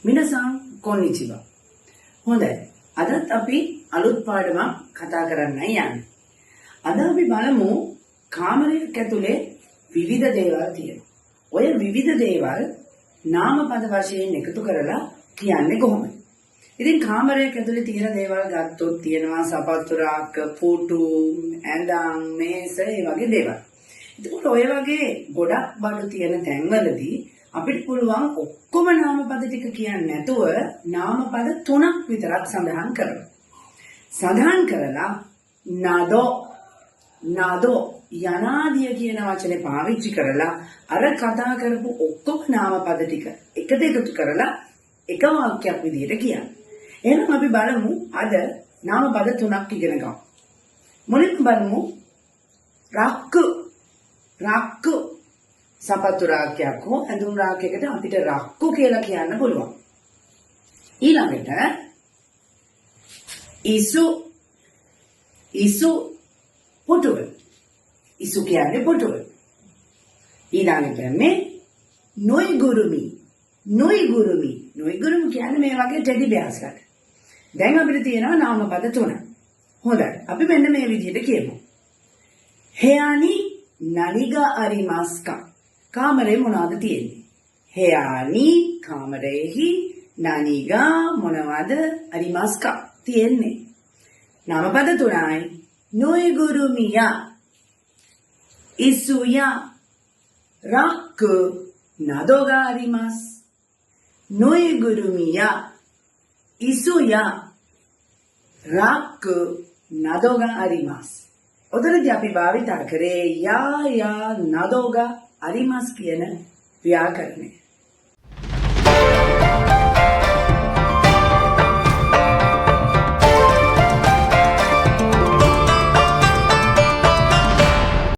මිනසන් කොන්නිචිවා. හොඳයි. අදත් අපි අලුත් පාඩමක් කතා කරන්නයි යන්නේ. අද අපි බලමු කාමරයක් ඇතුලේ විවිධ දේවල් තියෙනවා. ඔය විවිධ දේවල් නාමපද වශයෙන් එකතු කරලා කියන්නේ කොහොමද? ඉතින් කාමරයක් ඇතුලේ තියෙන දේවල් ගත්තොත් තියෙනවා සපත්තු රාක්ක, පුටු, ඇඳන්, මේස, ඒ වගේ දේවල්. ඒකෝට ඔය වගේ ගොඩක් බඩු තියෙන තැන්වලදී අපිට පුළුවන් ඔක්කොම නාමපද ටික කියන්නේ නැතුව නාමපද 3ක් විතරක් සඳහන් කරනවා. සඳහන් කරලා නදෝ යනාදිය කියන වචනේ පාවිච්චි කරලා අර කතා කරපු ඔක්කොම නාමපද ටික එකට එකතු කරලා එක වාක්‍යයක් විදිහට කියන්නේ. එහෙනම් අපි බලමු අද නාමපද 3ක් ඉගෙන ගමු. මුලින්ම බලමු රක්කු සපත්තු රාක්කයක් හෝ ඇඳුම් රාක්කයකට අපිට රක්කු කියලා කියන්න පුළුවන්. ඊළඟට ඉසු පුටුව. ඉසු කියන්නේ පුටුව. ඊළඟට මේ නොයිගුරුමි කියන්නේ මේ වගේ ටෙඩි බෑස්කට. දැන් අපිට තියෙනවා නාමපද 3. හොඳයි. අපි මෙන්න මේ විදිහට කියමු. හේයානි නලිගා අරිමාස්කා. කාමරේ මොනවද තියෙන්නේ? හේයානි කාමරේහි නනිගා මොනවද අරිමාස්කා තියෙන්නේ? නාමපද 3යි. නොයිගුරුමියා ඉසුයා රක්කු නදෝගා අරිමාස්. නොයිගුරුමියා ඉසුයා රක්කු නදෝගා අරිමාස්. ඔතනදී අපි භාවිත කරේ යා නදෝගා අරිමාස් කියන ව්‍යාකරණය.